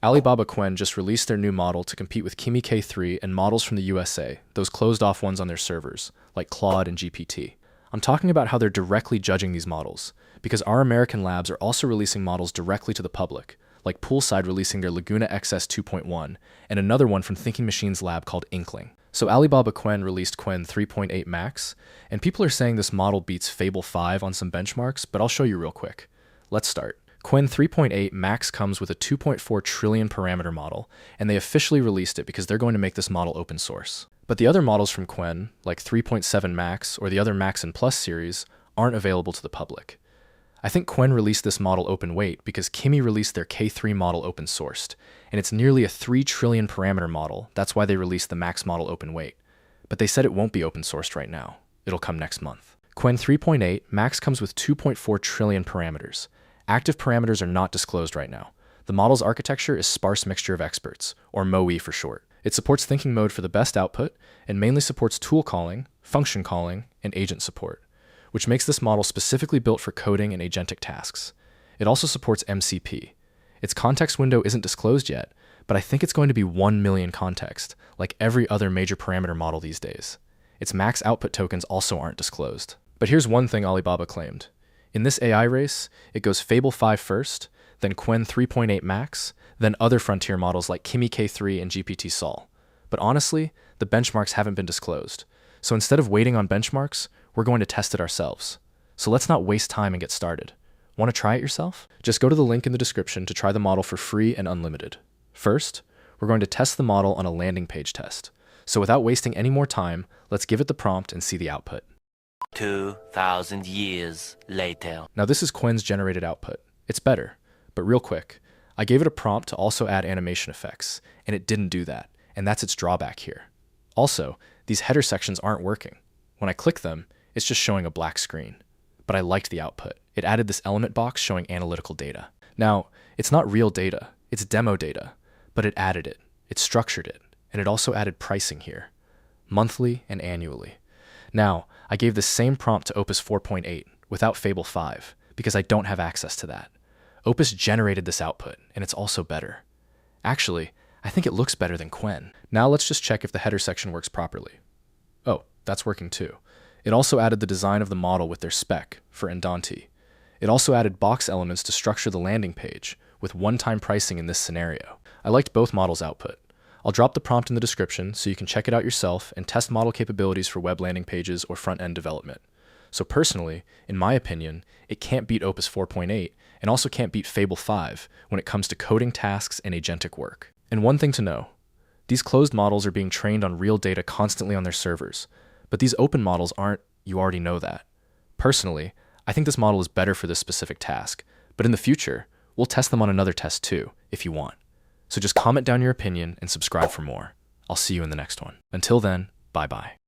Alibaba Qwen just released their new model to compete with Kimi K3 and models from the USA, those closed-off ones on their servers, like Claude and GPT. I'm talking about how they're directly judging these models, because our American labs are also releasing models directly to the public, like Poolside releasing their Laguna XS 2.1, and another one from Thinking Machines lab called Inkling. So Alibaba Qwen released Qwen 3.8 Max, and people are saying this model beats Fable 5 on some benchmarks, but I'll show you real quick. Let's start. Qwen 3.8 Max comes with a 2.4 trillion parameter model, and they officially released it because they're going to make this model open source. But the other models from Qwen, like 3.7 Max or the other Max and Plus series, aren't available to the public. I think Qwen released this model open weight because Kimi released their K3 model open sourced, and it's nearly a 3 trillion parameter model. That's why they released the Max model open weight. But they said it won't be open sourced right now. It'll come next month. Qwen 3.8 Max comes with 2.4 trillion parameters. Active parameters are not disclosed right now. The model's architecture is sparse mixture of experts, or MoE for short. It supports thinking mode for the best output, and mainly supports tool calling, function calling, and agent support, which makes this model specifically built for coding and agentic tasks. It also supports MCP. Its context window isn't disclosed yet, but I think it's going to be 1 million context, like every other major parameter model these days. Its max output tokens also aren't disclosed. But here's one thing Alibaba claimed. In this AI race, it goes Fable 5 first, then Qwen 3.8 Max, then other frontier models like Kimi K3 and GPT-Sol. But honestly, the benchmarks haven't been disclosed. So instead of waiting on benchmarks, we're going to test it ourselves. So let's not waste time and get started. Want to try it yourself? Just go to the link in the description to try the model for free and unlimited. First, we're going to test the model on a landing page test. So without wasting any more time, let's give it the prompt and see the output. 2,000 years later. Now this is Qwen's generated output. It's better, but real quick, I gave it a prompt to also add animation effects, and it didn't do that, and that's its drawback here. Also, these header sections aren't working. When I click them, it's just showing a black screen. But I liked the output. It added this element box showing analytical data. Now, it's not real data, it's demo data, but it added it, it structured it, and it also added pricing here, monthly and annually. Now, I gave the same prompt to Opus 4.8 without Fable 5 because I don't have access to that. Opus generated this output, and it's also better. Actually, I think it looks better than Qwen. Now let's just check if the header section works properly. Oh, that's working too. It also added the design of the model with their spec for Endonti. It also added box elements to structure the landing page with one-time pricing in this scenario. I liked both models' output. I'll drop the prompt in the description so you can check it out yourself and test model capabilities for web landing pages or front-end development. So personally, in my opinion, it can't beat Opus 4.8 and also can't beat Fable 5 when it comes to coding tasks and agentic work. And one thing to know, these closed models are being trained on real data constantly on their servers, but these open models aren't. You already know that. Personally, I think this model is better for this specific task, but in the future, we'll test them on another test too, if you want. So just comment down your opinion and subscribe for more. I'll see you in the next one. Until then, bye-bye.